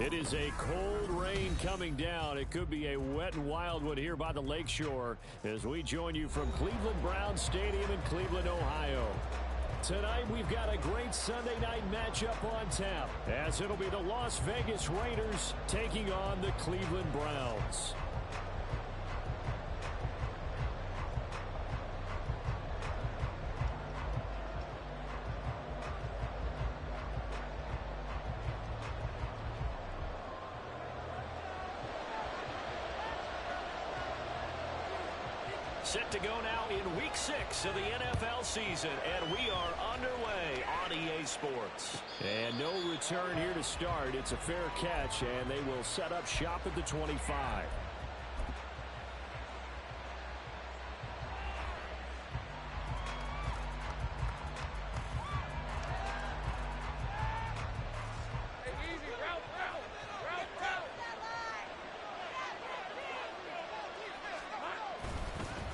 It is a cold rain coming down. It could be a wet and wild one here by the lakeshore as we join you from Cleveland Browns Stadium in Cleveland, Ohio. Tonight, we've got a great Sunday night matchup on tap, as it'll be the Las Vegas Raiders taking on the Cleveland Browns. Set to go now in Week 6 of the NFL season, and we are underway on EA Sports. And no return here to start. It's a fair catch, and they will set up shop at the 25.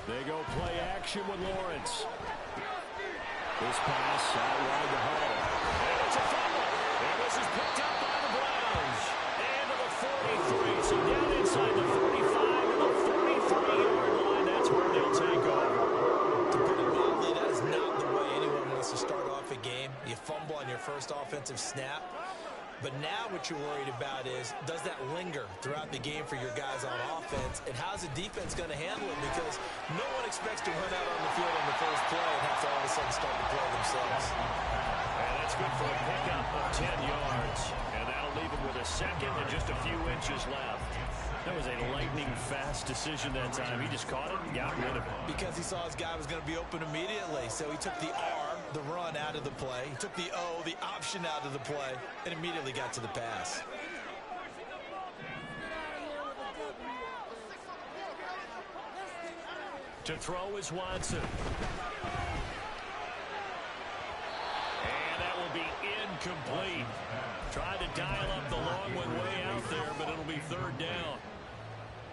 They go play action with Lawrence. This pass out wide to Hall. And it's a fumble. And this is picked up by the Browns. And to the 43. So down inside the 45 and the 43-yard line. That's where they'll take over. To put it mildly, that is not the way anyone wants to start off a game. You fumble on your first offensive snap. But now what you're worried about is, does that linger throughout the game for your guys on offense? And how's the defense going to handle it? Because no one expects to run out on the field on the first play and have to all of a sudden start to play themselves. And that's good for a pickup of 10 yards. And that'll leave him with a second and just a few inches left. That was a lightning-fast decision that time. He just caught it and got rid of it. Because he saw his guy was going to be open immediately. So he took the R, the run, out of the play. He took the O, the option, out of the play, and immediately got to the pass. To throw is Watson. And that will be incomplete. Tried to dial up the long one way out there, but it'll be third down.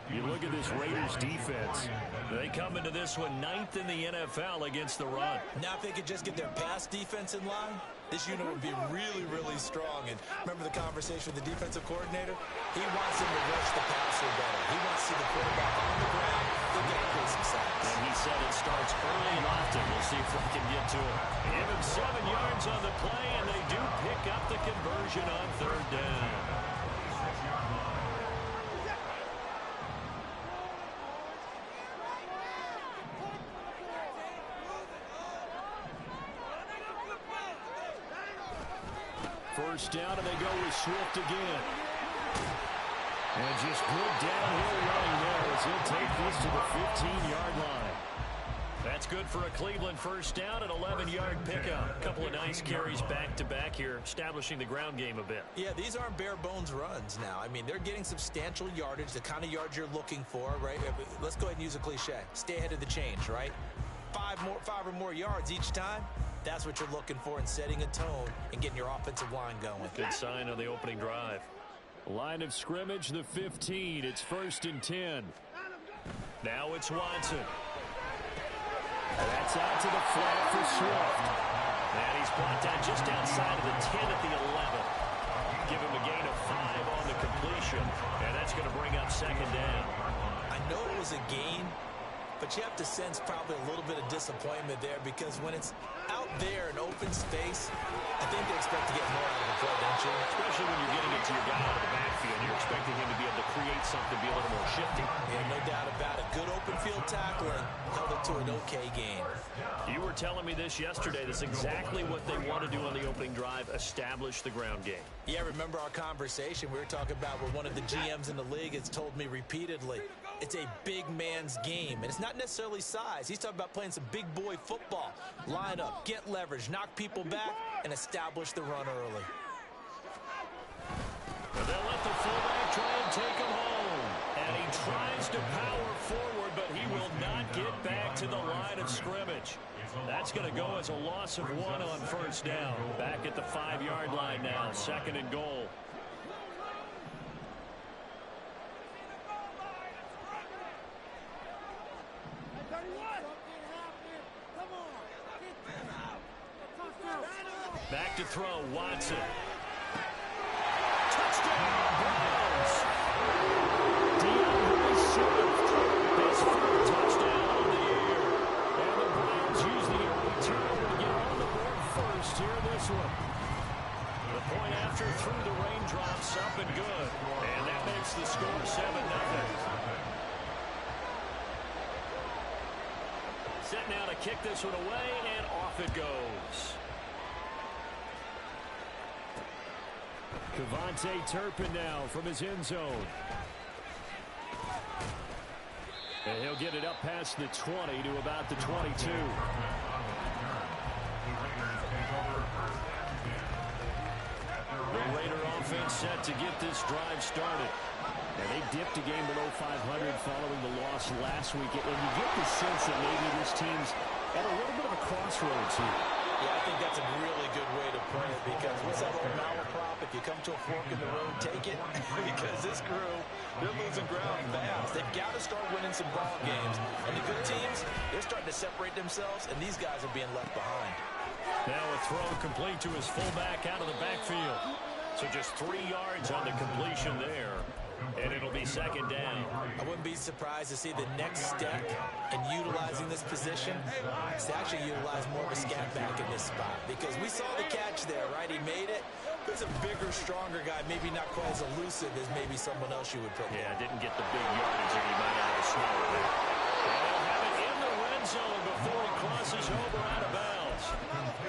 You look at this Raiders defense. They come into this one 9th in the NFL against the run. Now if they could just get their pass defense in line, this unit would be really, really strong. And remember the conversation with the defensive coordinator? He wants them to rush the passer better. He wants to see the quarterback on the ground. They're going to create some sacks. And he said it starts early and often. We'll see if we can get to it. Give him 7 yards on the play, and they do pick up the conversion on third down. First down, and they go with Swift again. And just good downhill running there as he'll take this to the 15-yard line. That's good for a Cleveland first down, an 11-yard pickup. A couple of nice carries back-to-back here, establishing the ground game a bit. Yeah, these aren't bare-bones runs now. I mean, they're getting substantial yardage, the kind of yards you're looking for, right? Let's go ahead and use a cliche. Stay ahead of the change, right? 5 or more yards each time. That's what you're looking for in setting a tone and getting your offensive line going. Good sign on the opening drive. Line of scrimmage, the 15. It's 1st and 10. Now it's Watson. That's out to the flat for Swift. And he's brought down just outside of the 10 at the 11. Give him a gain of 5 on the completion. And that's going to bring up second down. I know it was a gain, but you have to sense probably a little bit of disappointment there because when it's out there in open space, I think they expect to get more out of the play, don't you? Especially when you're getting it to your guy out of the backfield. You're expecting him to be able to create something, be a little more shifty. Yeah, no doubt about it. Good open field tackling held it to an okay game. You were telling me this yesterday. That's exactly what they want to do on the opening drive, establish the ground game. Yeah, remember our conversation? We were talking about where one of the GMs in the league has told me repeatedly, it's a big man's game. And it's not necessarily size. He's talking about playing some big boy football. Line up, get leverage, knock people back, and establish the run early. And they'll let the fullback try and take him home. And he tries to power forward, but he will not get back to the line of scrimmage. That's going to go as a loss of 1 on first down. Back at the 5-yard line now, 2nd and goal. Back to throw, Watson. Touchdown, up and good. And that makes the score 7-0. Set now to kick this one away, and off it goes. Kevontae Turpin now from his end zone. And he'll get it up past the 20 to about the 22. The Raider offense set to get this drive started. And they dipped a game below 500 following the loss last week. And you get the sense that maybe this team's at a little bit of a crossroads here. Yeah, I think that's a really good way to put it, because what's that old malaprop? If you come to a fork in the road, take it. Because this crew, they're losing ground fast. They've got to start winning some ball games. And the good teams, they're starting to separate themselves, and these guys are being left behind. Now a throw complete to his fullback out of the backfield. So just 3 yards on the completion there. And it'll be second down. I wouldn't be surprised to see the next step in utilizing this position is to actually utilize more of a scat back in this spot. Because we saw the catch there, right? He made it. There's a bigger, stronger guy, maybe not quite as elusive as maybe someone else you would put there. Yeah, didn't get the big yardage that he might have snow. They'll have it in the red zone before he crosses over out of bounds.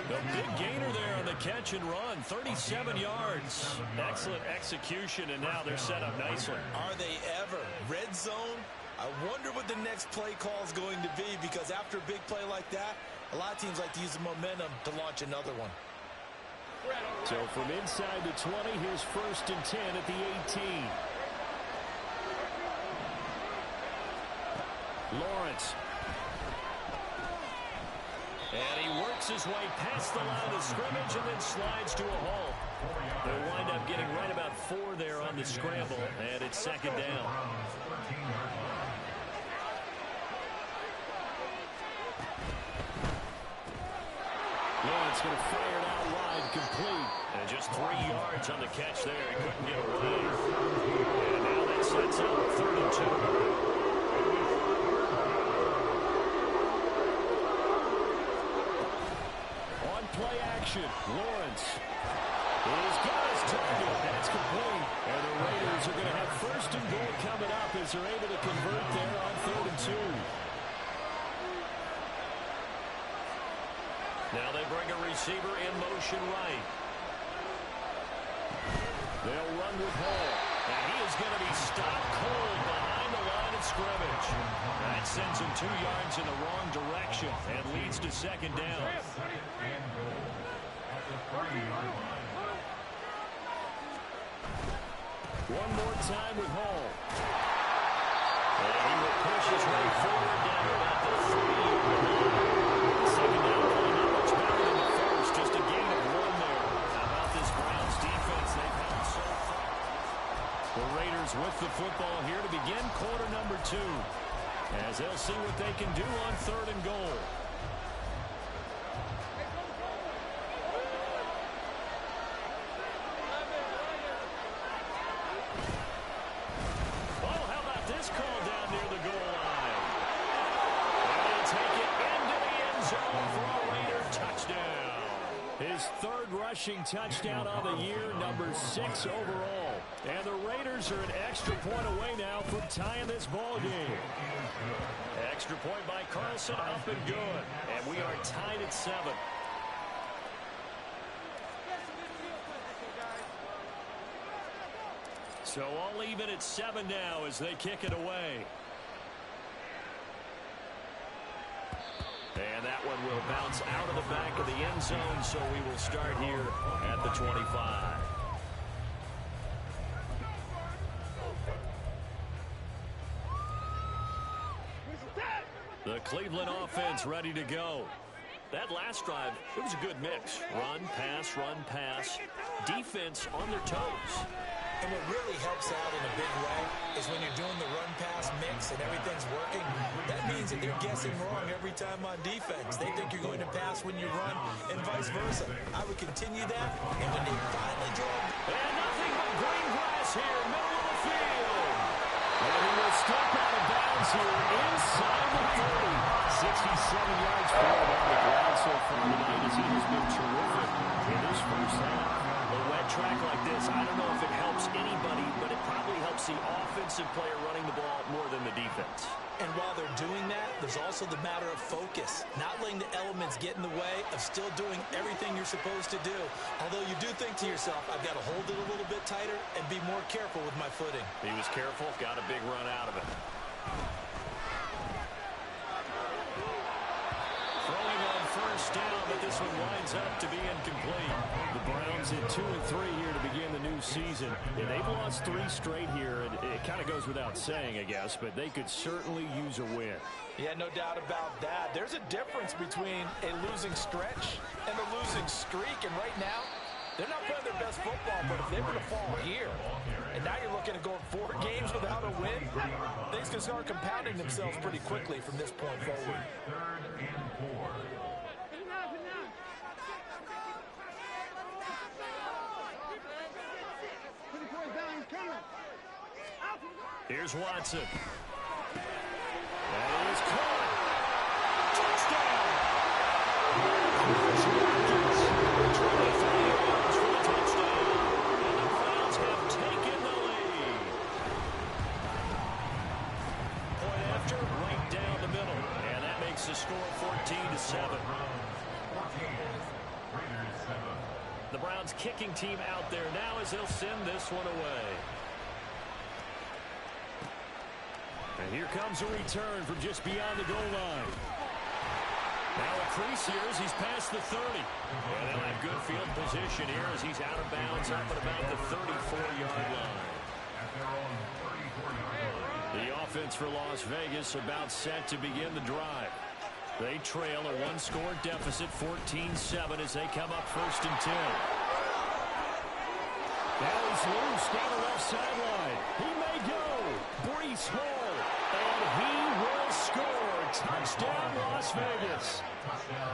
The big gainer there on the catch and run, 37 yards. Excellent execution, and now they're set up nicely. Are they ever? Red zone? I wonder what the next play call is going to be, because after a big play like that, a lot of teams like to use the momentum to launch another one. So from inside the 20, here's 1st and 10 at the 18. Lawrence. And he works his way past the line of scrimmage and then slides to a halt. They'll wind up getting right about 4 there on the scramble, and it's second down. Lawrence going to fire it out wide, complete. And just 3 yards on the catch there. He couldn't get away. And now that sets up 3rd and 2. Play action. Lawrence. He's got his target. That's complete. And the Raiders are going to have 1st and goal coming up as they're able to convert there on 3rd and 2. Now they bring a receiver in motion right. They'll run with Hall. And he is going to be stopped cold behind the line of scrimmage. That sends him 2 yards in the wrong direction and leads to second down. One more time with Hall. And he will push his way forward down about the 3-yard line. Second down play not much better than the first. Just a gain of 1 there. How about this Browns defense they've had so far? The Raiders with the football here to begin quarter number 2. As they'll see what they can do on 3rd and goal. His 3rd rushing touchdown on the year, number 6 overall. And the Raiders are an extra point away now from tying this ball game. Extra point by Carlson, up and good. And we are tied at 7. So all even at 7 now as they kick it away. And that one will bounce out of the back of the end zone, so we will start here at the 25. The Cleveland offense ready to go. That last drive, it was a good mix. Run, pass, defense on their toes. And what really helps out in a big way is when you're doing the run-pass mix and everything's working, that means that they're guessing wrong every time on defense. They think you're going to pass when you run and vice versa. I would continue that, and when they finally draw... And nothing but green grass here, middle of the field. And he will step out of bounds here inside the 30. 67 yards for him on the ground so far tonight as he has been terrific in his first half. A wet track like this, I don't know if it helps anybody offensive player running the ball more than the defense. And while they're doing that, there's also the matter of focus. Not letting the elements get in the way of still doing everything you're supposed to do. Although you do think to yourself, I've got to hold it a little bit tighter and be more careful with my footing. He was careful, got a big run out of it. Throwing on first down, but this one winds up to be incomplete. The Browns at 2-3 here to begin the new season. And they've lost 3 straight here, and it kind of goes without saying, I guess, but they could certainly use a win. Yeah, no doubt about that. There's a difference between a losing stretch and a losing streak, and right now, they're not playing their best football, but if they were to fall here, and now you're looking at going 4 games without a win, things can start compounding themselves pretty quickly from this point forward. Here's Watson. That is caught. Touchdown! Touchdown. And the Browns have taken the lead. Point after, right down the middle. And that makes the score 14-7. The Browns kicking team out there now as they'll send this one away. And here comes a return from just beyond the goal line. Now a crease here as he's past the 30. And they'll have good field position here as he's out of bounds up at about the 34-yard line. The offense for Las Vegas about set to begin the drive. They trail a 1-score deficit, 14-7 as they come up 1st and 10. Now he's loose down the left sideline. He may go. Brees Hall. And he will score. Touchdown, Las Vegas.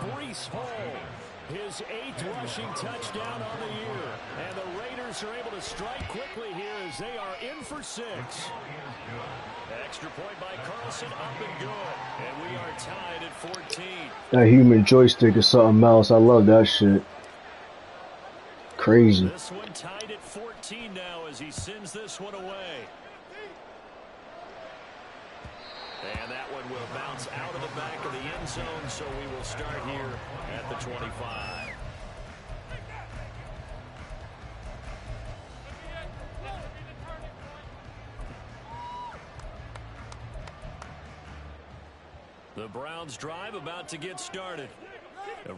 Brees Hall, his 8th rushing touchdown on the year. And the Raiders are able to strike quickly here as they are in for 6. Extra point by Carlson, up and good. And we are tied at 14. That human joystick is something else. I love that shit. Crazy. This one tied at 14 now as he sends this one away. And that one will bounce out of the back of the end zone, so we will start here at the 25. The Browns drive about to get started.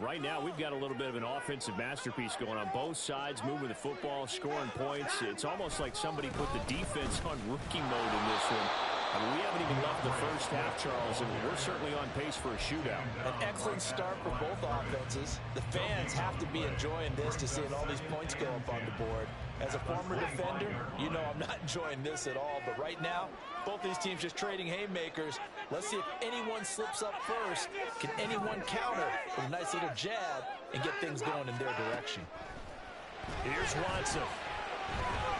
Right now, we've got a little bit of an offensive masterpiece going on both sides, moving the football, scoring points. It's almost like somebody put the defense on rookie mode in this one. I mean, we haven't even left the first half, Charles, and we're certainly on pace for a shootout. An excellent start for both offenses. The fans have to be enjoying this to seeing all these points go up on the board. As a former defender, you know I'm not enjoying this at all. But right now, both these teams just trading haymakers. Let's see if anyone slips up first. Can anyone counter with a nice little jab and get things going in their direction? Here's Watson.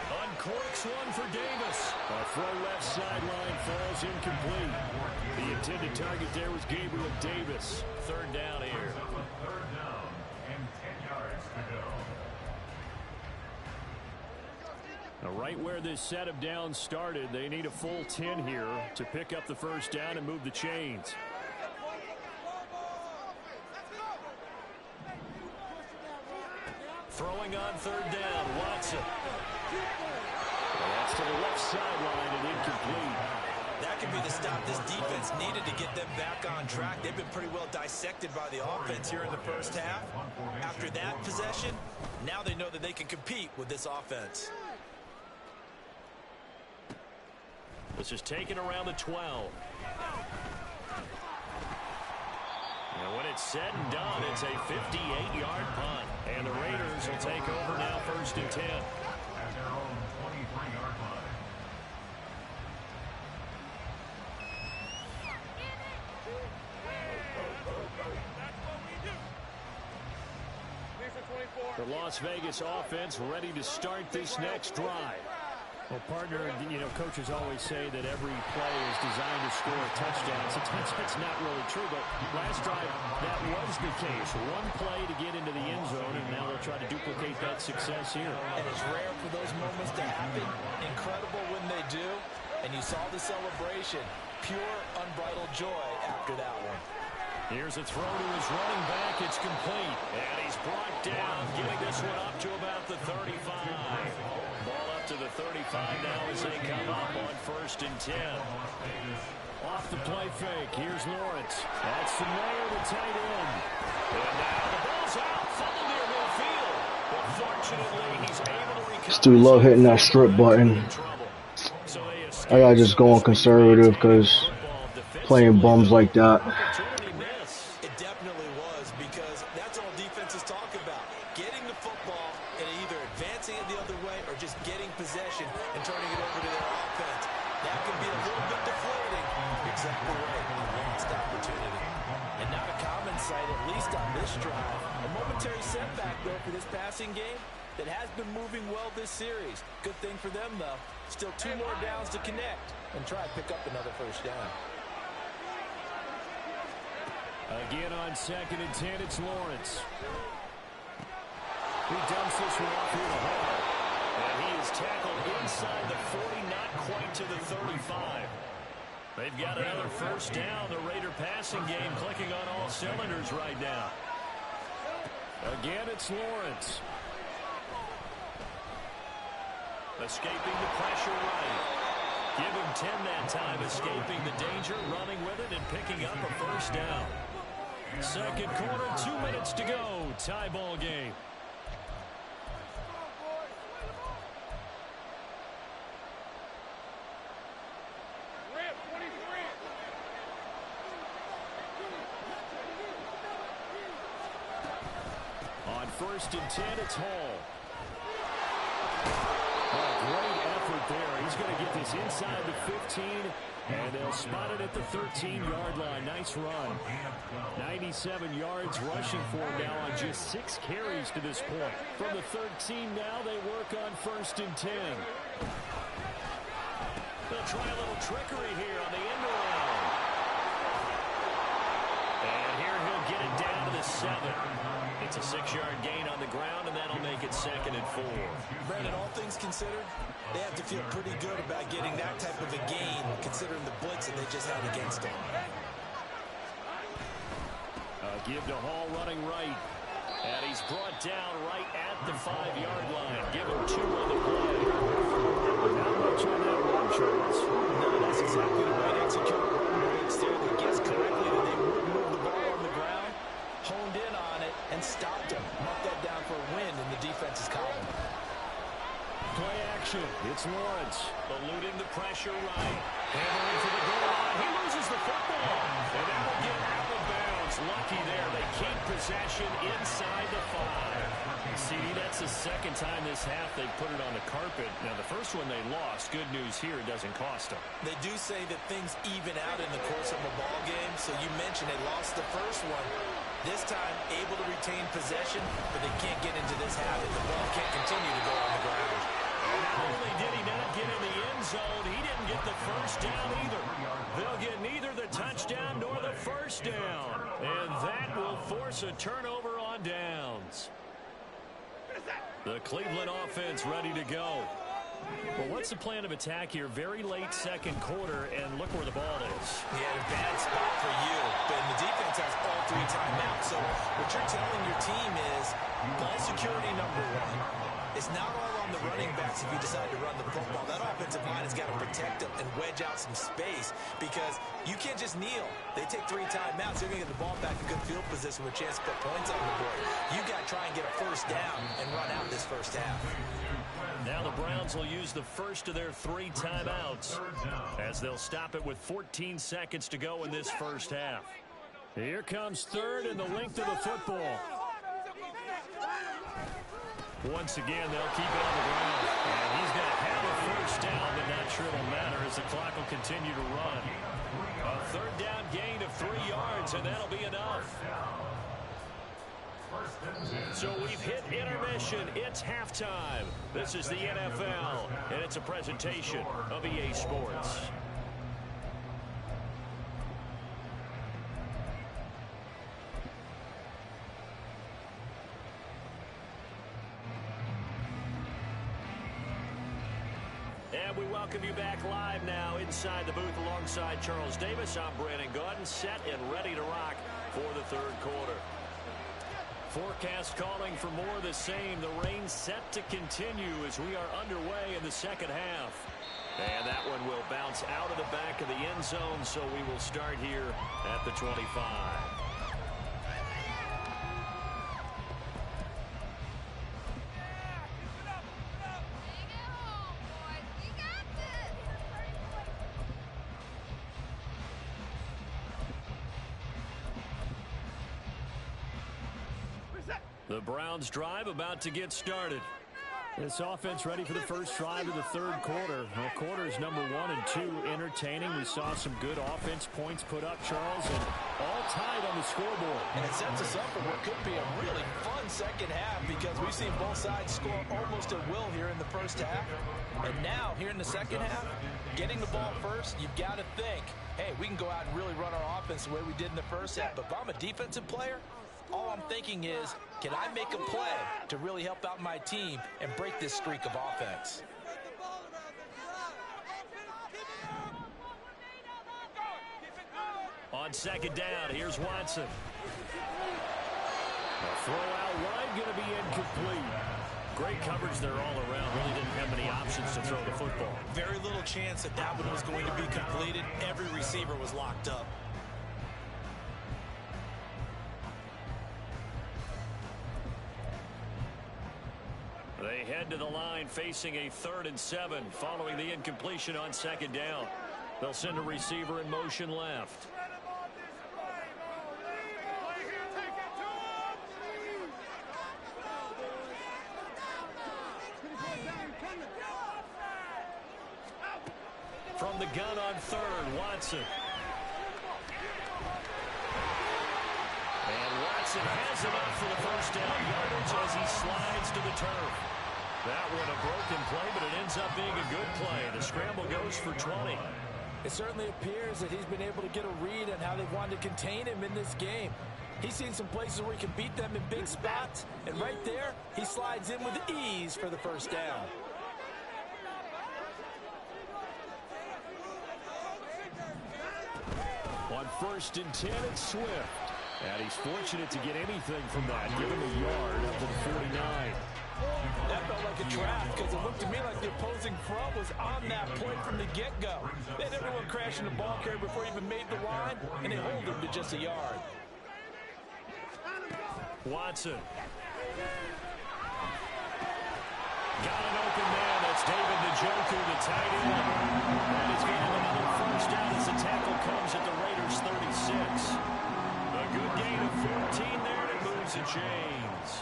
Uncorks one for Davis. A throw left sideline falls incomplete. The intended target there was Gabriel Davis. 3rd down here. 3rd down and 10 yards to go. Now, right where this set of downs started, they need a full 10 here to pick up the 1st down and move the chains. Throwing on 3rd down, Watson. And that's to the left sideline and incomplete. That could be the stop this defense needed to get them back on track. They've been pretty well dissected by the offense here in the first half. After that possession, now they know that they can compete with this offense. This is taken around the 12. And when it's said and done, it's a 58-yard punt. And the Raiders will take over now 1st and 10. At their own 23-yard line. The Las Vegas offense ready to start this next drive. Well, partner, you know, coaches always say that every play is designed to score a touchdown. Sometimes that's not really true, but last drive, that was the case. One play to get into the end zone, and now they'll try to duplicate that success here. And it's rare for those moments to happen. Incredible when they do. And And you saw the celebration. Pure, unbridled joy after that one. Here's a throw to his running back. It's complete. And he's brought down, getting this one up to about the 35. Ball up to the 35 now as they come up on 1st and 10. Off the play fake. Here's Lawrence. That's the Mayer, the tight end. And now the ball's out. Fumble near midfield. But fortunately, he's able to recover. Still love hitting that strip button. I gotta just go on conservative because playing bums like that. It definitely was, because that's all defenses talk about. Getting the football and either advancing it the other way or just getting possession and turning it over to their offense. That can be a little bit deflating. Exactly right. Lost opportunity. And not a common sight, at least on this drive. A momentary setback, though, for this passing game that has been moving well this series. Good thing for them, though. Still 2 more downs to connect and try to pick up another 1st down. Again on 2nd and 10, it's Lawrence. He dumps this one off here to Hall. And he is tackled inside the 40, not quite to the 35. They've got another 1st down. The Raider passing game clicking on all cylinders right now. Again, it's Lawrence. Escaping the pressure right. Give him 10 that time, escaping the danger, running with it, and picking up a 1st down. 2nd quarter, 2 minutes to go. Tie ball game. On 1st and 10, it's Hall. Great effort there. He's going to get this inside the 15, and they'll spot it at the 13-yard line. Nice run. 97 yards rushing for him now on just 6 carries to this point. From the 13 now, they work on 1st and 10. They'll try a little trickery here on the end around. And here he'll get it down to the 7. It's a 6-yard gain on the ground, and that'll make it 2nd and 4. Brandon, all things considered, they have to feel pretty good about getting that type of a gain, considering the blitz that they just had against them. Give to Hall running right. And he's brought down right at the 5-yard line. Give him 2 on the play. Not much on that one, Charles. No, that's exactly the right execute run rates there that gets correctly that they would move the ball on the ground, honed in on it, and stopped him. Mark that down for a win in the defense's column. Play action. It's Lawrence. Eluding the pressure right. Handling for the goal line. He loses the football. And that will get out of bounds. Lucky there. They keep possession inside the 5. See, that's the 2nd time this half they've put it on the carpet. Now, the first one they lost. Good news here, it doesn't cost them. They do say that things even out in the course of a ball game. So you mentioned they lost the first one. This time, able to retain possession, but they can't get into this habit. The ball can't continue to go on the ground. Not only did he not get in the end zone, he didn't get the 1st down either. They'll get neither the touchdown nor the 1st down. And that will force a turnover on downs. The Cleveland offense ready to go. Well, what's the plan of attack here? Very late 2nd quarter, and look where the ball is. Yeah, a bad spot for you. But the defense has all 3 timeouts. So what you're telling your team is ball security number 1. It's not all on the running backs if you decide to run the football. That offensive line has got to protect them and wedge out some space because you can't just kneel. They take 3 timeouts. They're going to get the ball back in good field position with a chance to put points on the board. You got to try and get a 1st down and run out this 1st half. Now the Browns will use the first of their 3 timeouts as they'll stop it with 14 seconds to go in this 1st half. Here comes 3rd and the length of the football. Once again, they'll keep it on the ground. And he's going to have a 1st down, but not sure it'll matter as the clock will continue to run. A 3rd down gain of 3 yards, and that'll be enough. So we've hit intermission. It's halftime. This is the NFL, and it's a presentation of EA Sports. And we welcome you back live now inside the booth alongside Charles Davis. I'm Brandon Gordon, set and ready to rock for the third quarter. Forecast calling for more of the same. The rain set to continue as we are underway in the second half. And that one will bounce out of the back of the end zone, so we will start here at the 25. The Browns drive about to get started. This offense ready for the first drive of the third quarter. Well, quarters number 1 and 2 entertaining. We saw some good offense points put up, Charles, and all tied on the scoreboard. And it sets us up for what could be a really fun second half because we've seen both sides score almost at will here in the first half. And now, here in the second half, getting the ball first, you've got to think, hey, we can go out and really run our offense the way we did in the first half. But if I'm a defensive player, all I'm thinking is, can I make a play to really help out my team and break this streak of offense? On second down, here's Watson. A throw out wide, going to be incomplete. Great coverage there all around. Really didn't have many options to throw the football. Very little chance that that one was going to be completed. Every receiver was locked up. They head to the line facing a 3rd and 7 following the incompletion on second down. They'll send a receiver in motion left. From the gun on 3rd, Watson. And Watson has enough for the first down yardage as he slides to the turf. That one a broken play, but it ends up being a good play. The scramble goes for 20. It certainly appears that he's been able to get a read on how they wanted to contain him in this game. He's seen some places where he can beat them in big spots, and right there, he slides in with ease for the first down. On 1st and 10, it's Swift. And he's fortunate to get anything from that, give him a yard up to the 49. That felt like a trap because it looked to me like the opposing front was on that point from the get-go. They had everyone crashing the ball carrier before he even made the line, and they hold him to just a yard. Watson. Got an open man. That's David Njoku, the tight end. And he's going to have another first down as the tackle comes at the Raiders' 36. A good gain of 14 there, and it moves the chains.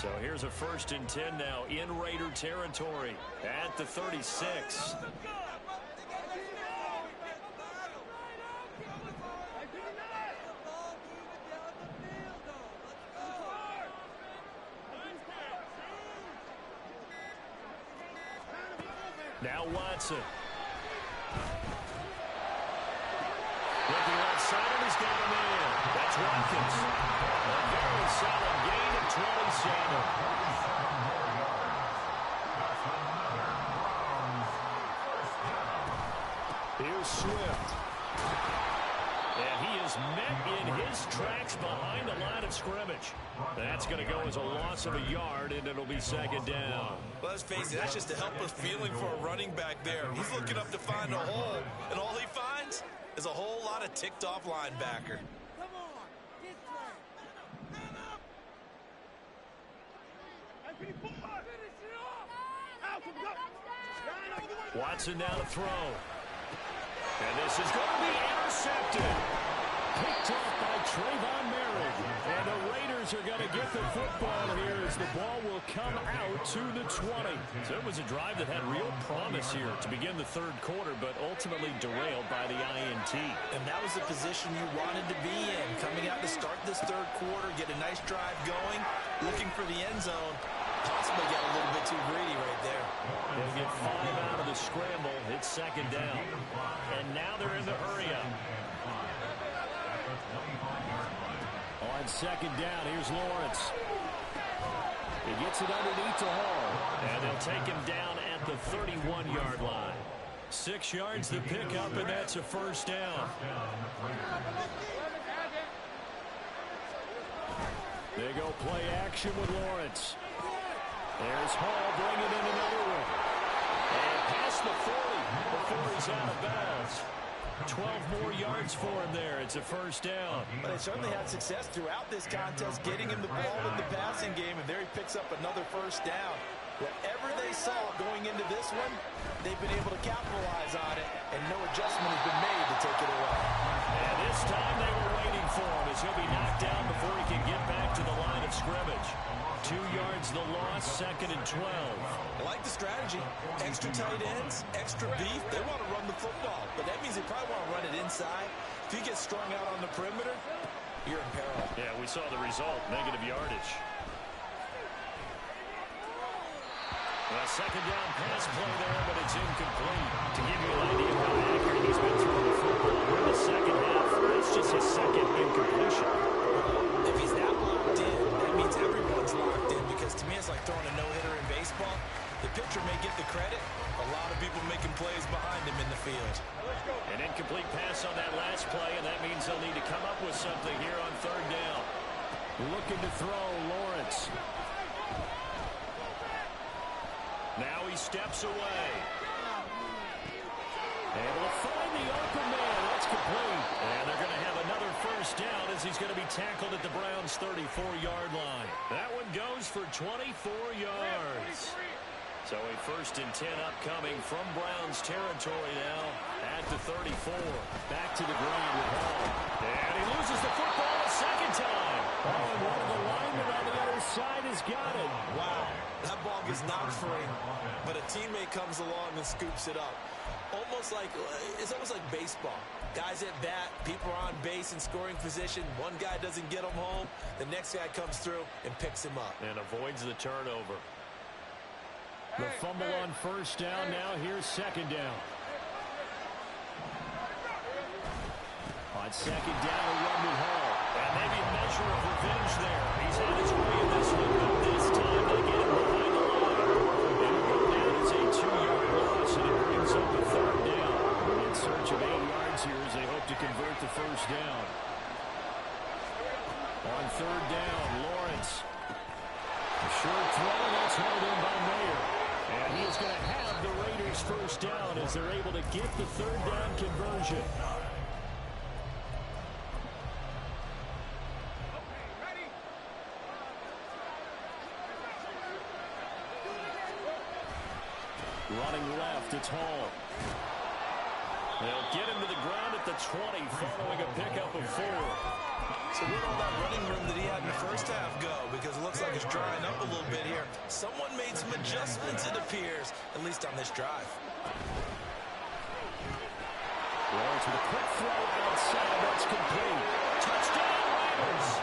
So here's a 1st and 10 now in Raider territory at the 36. Now Watson. Looking outside, and he's got him in. That's Watkins. A very solid gain of 27. Here's Swift. And he is met in his tracks behind the line of scrimmage. That's going to go as a loss of a yard, and it'll be second down. Well, let's face it, that's just a helpless feeling for a running back there. He's looking up to find a hole, and all he finds is a whole lot of ticked-off linebacker. Watson down to throw. And this is going to be intercepted. Picked off by Trayvon Merrick. And the Raiders are going to get the football here as the ball will come out to the 20. So it was a drive that had real promise here to begin the third quarter, but ultimately derailed by the INT. And that was the position you wanted to be in. Coming out to start this third quarter, get a nice drive going, looking for the end zone. Possibly get a little bit too greedy right there. They'll get 5 out of the scramble. It's second down. And now they're in the hurry up. On second down, here's Lawrence. He gets it underneath to Hall. And they'll take him down at the 31-yard line. 6 yards to pick up, and that's a first down. They go play action with Lawrence. There's Hall bringing in another one. And past the 40 before he's out of bounds. 12 more yards for him there. It's a first down. But they certainly had success throughout this contest, getting him the ball in the passing game, and there he picks up another first down. Whatever they saw going into this one, they've been able to capitalize on it, and no adjustment has been made to take it away. And this time they were waiting for him as he'll be knocked down before he can get back to the line of scrimmage. 2 yards the loss, second and 12. I like the strategy. Extra tight ends, extra beef. They want to run the football, but that means they probably want to run it inside. If you get strung out on the perimeter, you're in peril. Yeah, we saw the result, negative yardage. A second down pass play there, but it's incomplete. To give you an idea of how accurate he's been throwing the football in the second half, that's just his second incompletion. If he's that locked in, that means everyone's locked in, because to me it's like throwing a no-hitter in baseball. The pitcher may get the credit. A lot of people making plays behind him in the field. An incomplete pass on that last play, and that means they'll need to come up with something here on third down. Looking to throw, Lawrence. Now he steps away. Able to find the open man. That's complete. And they're going to have another first down as he's going to be tackled at the Browns' 34-yard line. That one goes for 24 yards. So a first and 10 upcoming from Browns territory now at the 34. Back to the ground with Hall. And he loses the football a second time. Oh, and one of the linemen on the other side has got it. Wow, that ball gets knocked free, but a teammate comes along and scoops it up. It's almost like baseball. Guys at bat, people are on base in scoring position. One guy doesn't get him home. The next guy comes through and picks him up. And avoids the turnover. The fumble on first down. Now here's second down. On second down, a run with Hall. And maybe a measure of revenge there. He's had his way in this one, but this time they get him behind the line. It'll go down as a 2-yard loss, and it brings up a third down. In search of 8 yards here as they hope to convert the first down. On third down, Lawrence. A short throw, that's held in by Mayer. And he's going to have the Raiders first down as they're able to get the third down conversion. Running left, it's Hall. They'll get him to the ground at the 20 following a pickup of 4. So where'd all that running room that he had in the first half go? Because it looks like it's drying up a little bit here. Someone made some adjustments, it appears, at least on this drive. Lawrence with a quick throw outside. That's complete. Touchdown, Raiders!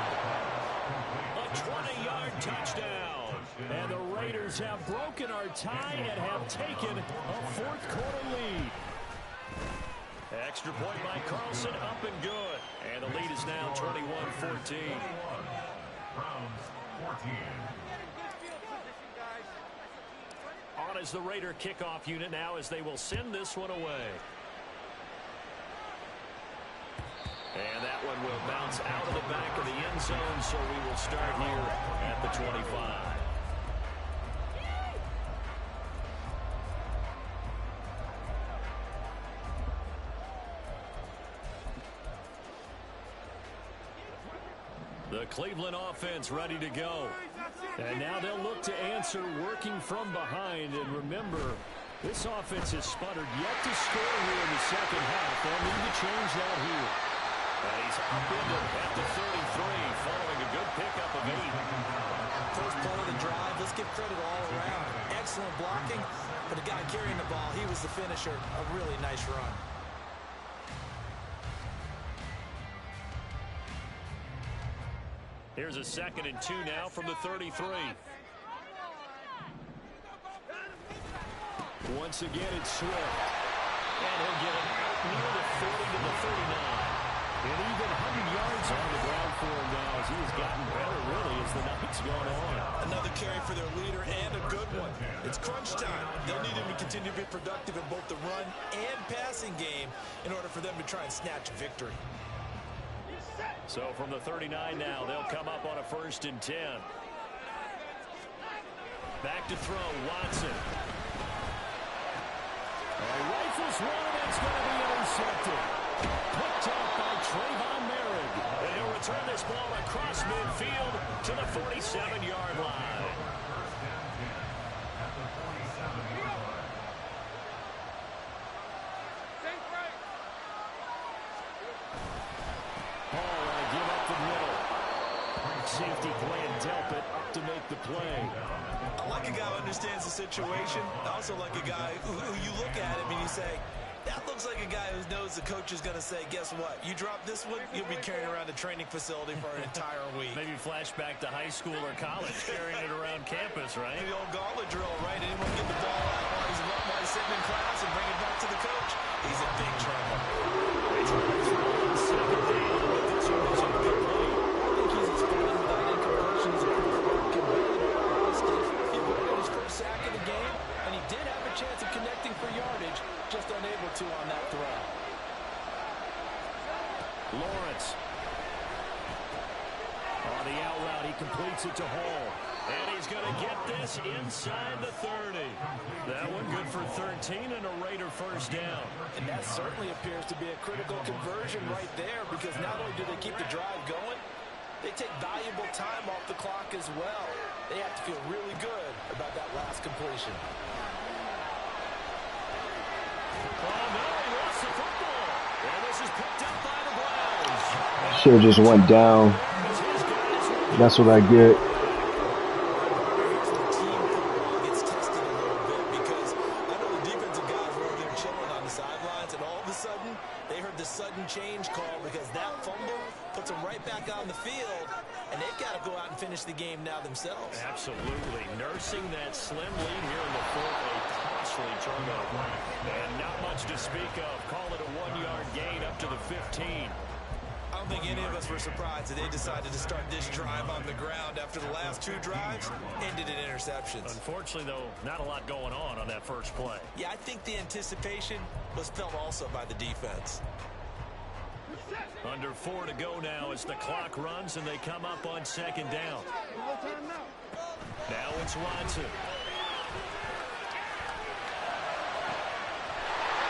A 20-yard touchdown. And the Raiders have broken our tie and have taken a fourth-quarter lead. Extra point by Carlson, up and good. And the lead is now 21-14. Browns 14. On is the Raider kickoff unit now as they will send this one away. And that one will bounce out of the back of the end zone, so we will start here at the 25. The Cleveland offense ready to go. And now they'll look to answer working from behind. And remember, this offense has sputtered yet to score here in the second half. They'll need to change that here. And he's up into at the 33 following a good pickup of 8. First play of the drive, let's give credit all around. Excellent blocking, but the guy carrying the ball, he was the finisher. A really nice run. Here's a 2nd and 2 now from the 33. Once again, it's Swift. And he'll get it out near the 40 to the 39. And even 100 yards on the ground for him now as he has gotten better, really, as the night's gone on. Another carry for their leader and a good one. It's crunch time. They'll need him to continue to be productive in both the run and passing game in order for them to try and snatch victory. So from the 39 now, they'll come up on a 1st and 10. Back to throw, Watson. Rifles one, and it's going to be intercepted. Picked up by Trayvon Merrick. And he'll return this ball across midfield to the 47-yard line. Hall give up the middle. Safety Glenn Delpit up to make the play. I like a guy who understands the situation. I also like a guy who you look at him and you say, that looks like a guy who knows the coach is going to say, guess what? You drop this one, you'll be carrying around a training facility for an entire week. Maybe flashback to high school or college, carrying it around campus, right? The old gauntlet drill, right? Anyone get the ball out while he's sitting in class and bring it back to the coach? He's in big trouble. Second down, but this one was incomplete. I think he's explaining without inconversions and quarterback can barely run Steve. He put in his first sack of the game, and he did have a chance of connecting for yardage, just unable to on that throw. Lawrence. On the out route, he completes it to Hall. And he's going to get this inside the 30. That one good for 13 and a Raider first down. And that certainly appears to be a critical conversion right there, because not only do they keep the drive going, they take valuable time off the clock as well. They have to feel really good about that last completion. Oh, no, he lost the football. And this is picked up by the Browns. Should have just went down. That's what I get. Gets tested a little bit because I know the defensive guys were over there chilling on the sidelines, and all of a sudden they heard the sudden change call because that fumble puts them right back on the field, and they've got to go out and finish the game now themselves. Absolutely. Nursing that slim lead here in the fourth, a costly turnover. And not much to speak of. Call it a 1-yard gain up to the 15. I don't think any of us were surprised that they decided to start this drive on the ground after the last 2 drives ended in interceptions. Unfortunately, though, not a lot going on that first play. Yeah, I think the anticipation was felt also by the defense. Under 4 to go now as the clock runs and they come up on 2nd down. Now it's Watson.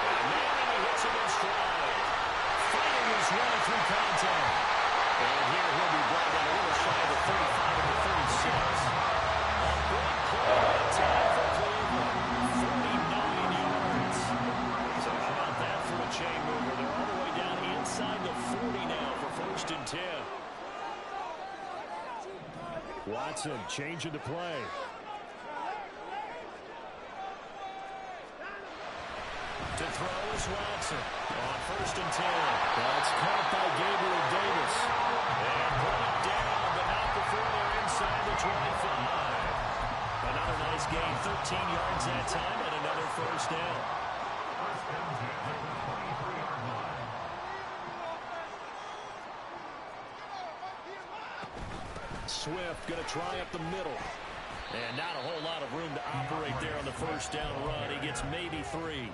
And now he hits him in stride. Fighting his way through contact. And here he'll be brought in a little shy of the 35 to the 36. A big play that time for Cleveland. 49 yards. So how about that for a chain mover? They're all the way down inside the 40 now for 1st and 10. Watson changing the play. To throw is Watson on 1st and 10. That's caught by Gabriel Davis. And brought down, but not before they're inside the 25. Another nice gain, 13 yards that time, and another first down. Swift going to try up the middle. And not a whole lot of room to operate there on the first down run. He gets maybe 3.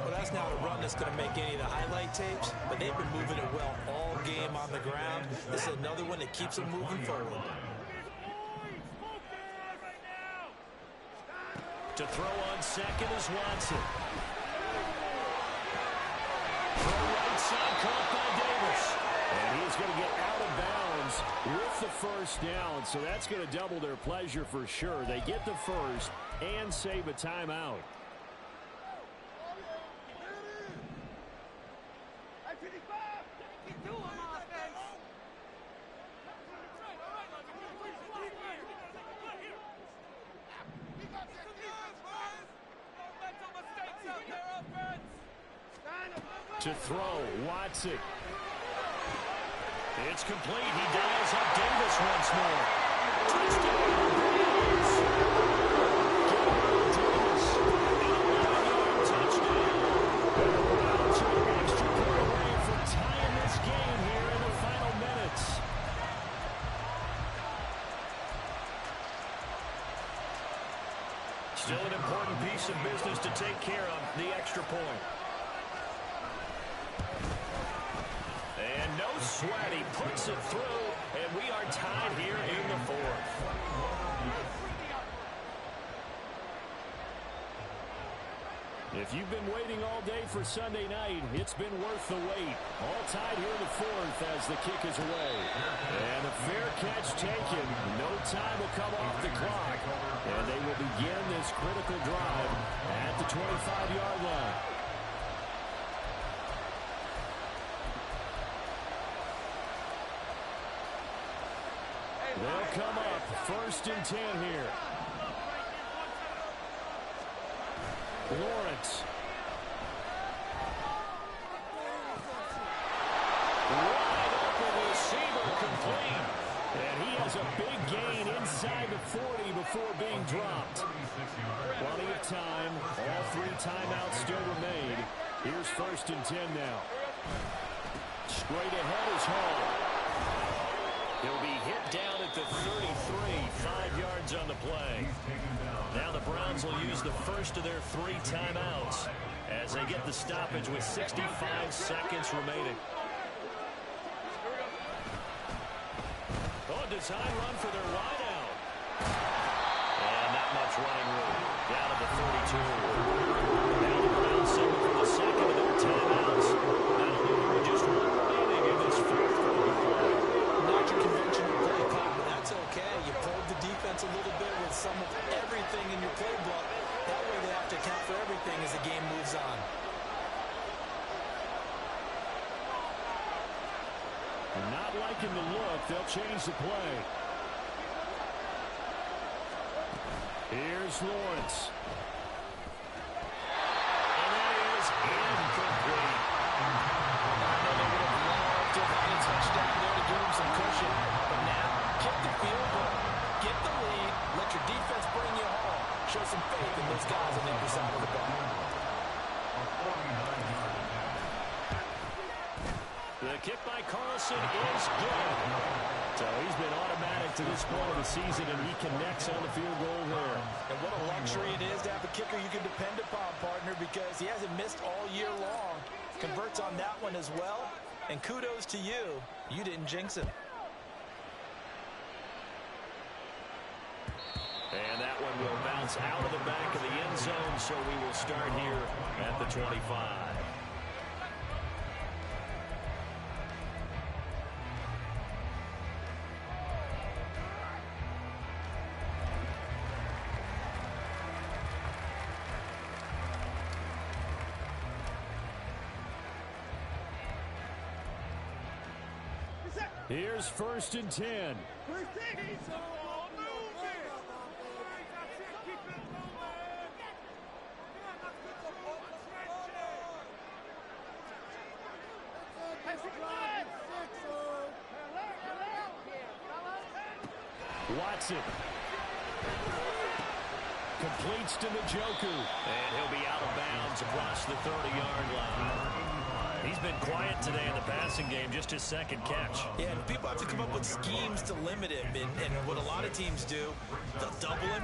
Well, that's not a run that's going to make any of the highlight tapes, but they've been moving it well all game on the ground. This is another one that keeps them moving forward. To throw on 2nd is Watson. Throw right side, caught by Davis. And he's going to get out of bounds with the first down. So that's going to double their pleasure for sure. They get the first and save a timeout. To throw, Watson. It's complete. He dials up Davis once more. Touchdown, Browns. Davis. Touchdown. And the Browns are an extra point away from tying this game Still an important piece of business to take care of, the extra point. And no sweat, he puts it through, and we are tied here in the fourth. If you've been waiting all day for Sunday night, it's been worth the wait. All tied here in the fourth as the kick is away. And a fair catch taken. No time will come off the clock. And they will begin this critical drive at the 25-yard line. They'll come up 1st and 10 here. Lawrence. Wide open receiver complete. And he has a big gain inside the 40 before being dropped. Plenty of time. All 3 timeouts still remain. Here's 1st and 10 now. Straight ahead is Hall. He'll be hit down at the 33, 5 yards on the play. Now the Browns will use the first of their 3 timeouts as they get the stoppage with 65 seconds remaining. Oh, design run for their wideout. And not much running room. Down at the 32. Now the Browns settle for the second of their timeouts. That'll leave them with just 1 remaining in this 4th quarter. Not your conventional play call, but that's okay. You probe the defense a little bit with some of everything in your playbook. That way they have to account for everything as the game moves on. Not liking the look. They'll change the play. Here's Lawrence. And that is incomplete. I know they would have loved to have had a touchdown there to give them some cushion. But now, kick the field goal. Get the lead. Let your defense bring you home. Show some faith in those guys on the other side of the ball. The kick by Carlson is good. So he's been automatic to this point of the season, and he connects on the field goal there. And what a luxury it is to have a kicker you can depend upon, partner, because he hasn't missed all year long. Converts on that one as well. And kudos to you. You didn't jinx it. And that one will bounce out of the back of the end zone, so we will start here at the 25. Here's 1st and 10. Watson. Completes to Njoku. And he'll be out of bounds across the 30-yard line. He's been quiet today in the passing game, just his 2nd catch. Yeah, and people have to come up with schemes to limit him. And what a lot of teams do, they'll double him,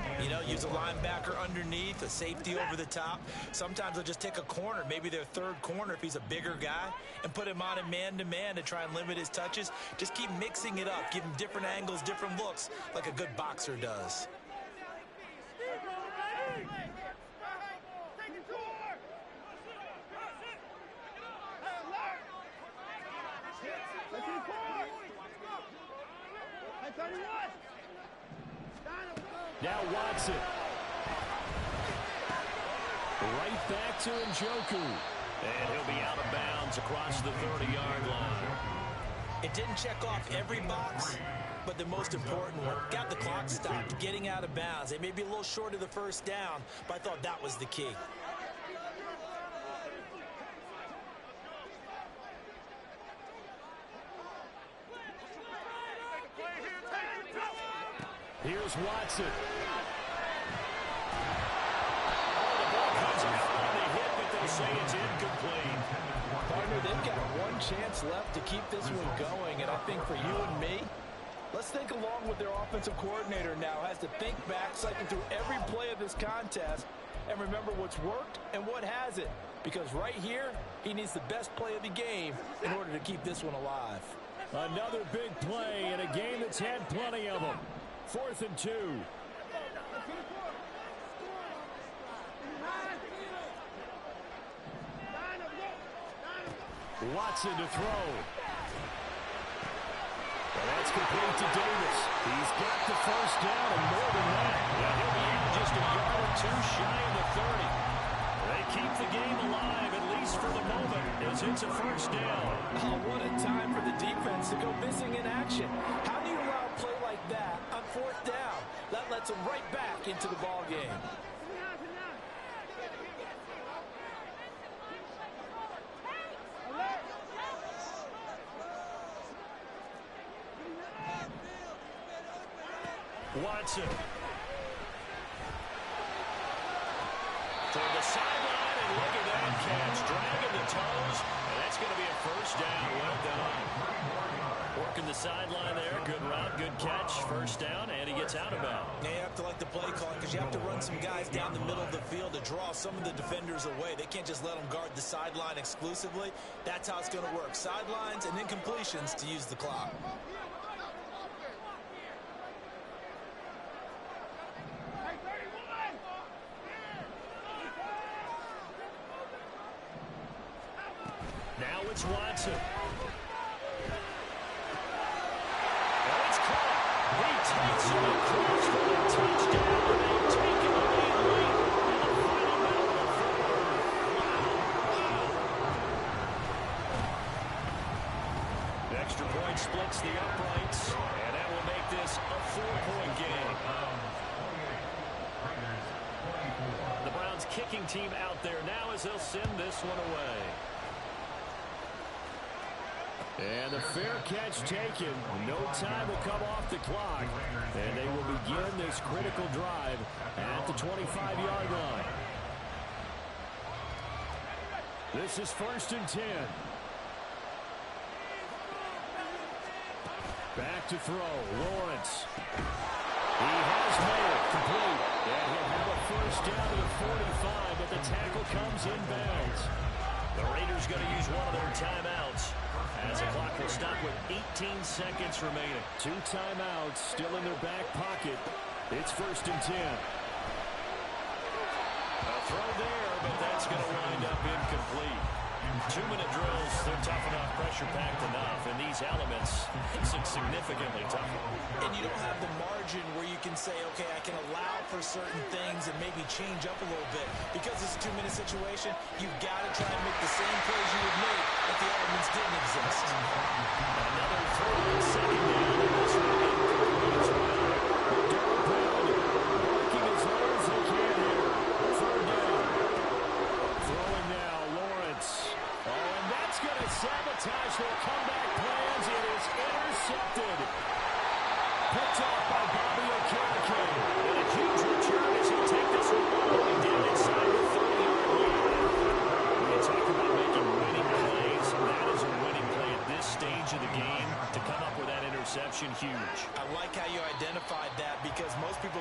use a linebacker underneath, a safety over the top. Sometimes they'll just take a corner, maybe their 3rd corner if he's a bigger guy, and put him on a man-to-man to try and limit his touches. Just keep mixing it up, give him different angles, different looks, like a good boxer does. Now Watson. Right back to Njoku. And he'll be out of bounds across the 30-yard line. It didn't check off every box, but the most important one. Got the clock stopped, getting out of bounds. They may be a little short of the 1st down, but I thought that was the key. Here's Watson. Oh, the ball comes out on the hit, but they say it's incomplete. Partner, they've got one chance left to keep this one going, and I think for you and me, let's must think along with their offensive coordinator now, has to think back, cycle through every play of this contest, and remember what's worked and what hasn't. Because right here, he needs the best play of the game in order to keep this one alive. Another big play in a game that's had plenty of them. 4th and 2. Watson to throw. Well, that's complete to Davis. He's got the first down and more than that. Yeah, he'll be in just a yard or two shy of the 30. They keep the game alive, at least for the moment, as it's a first down. Oh, what a time for the defense to go missing in action. How do you allow a play like that on 4th down? That lets them right back into the ball game. Watson. Toward the sideline, and look at that catch. Dragging the toes, and that's going to be a first down. Well done. Working the sideline there. Good route, good catch. First down, and he gets out of bounds. Yeah, you have to like the play calling because you have to run some guys down the middle of the field to draw some of the defenders away. They can't just let them guard the sideline exclusively. That's how it's going to work. Sidelines and incompletions to use the clock. Now it's Watson. And it's caught. He takes him across for the touchdown. They take it away late in the final minute of the 4th. The extra point splits the uprights, and that will make this a 4-point game. The Browns kicking team out there now as they'll send this one away. And the fair catch taken. No time will come off the clock. And they will begin this critical drive at the 25-yard line. This is 1st and 10. Back to throw. Lawrence. He has made it complete. And he'll have a first down to the 45, but the tackle comes inbounds. The Raiders going to use one of their timeouts, as the clock will stop with 18 seconds remaining. 2 timeouts still in their back pocket. It's 1st and 10. A throw there, but that's going to wind up incomplete. 2-minute drills, they're tough enough, pressure-packed enough, and these elements makes it significantly tougher. And you don't have the margin where you can say, okay, I can allow for certain things and maybe change up a little bit. Because it's a 2-minute situation, you've got to try and make the same plays you would make if the elements didn't exist. Another throw on 2nd down, and this one incomplete as well. Working as hard as they can here. 3rd down. Throwing now, Lawrence. Oh, and that's going to sabotage their comeback plans. It is intercepted. Picked off by Bobby Okereke. And a huge return as he'll take this one all the way down inside the 30-yard line. When you talk about making winning plays, that is a winning play at this stage of the game. To come up with that interception, huge. I like how you identified that because most people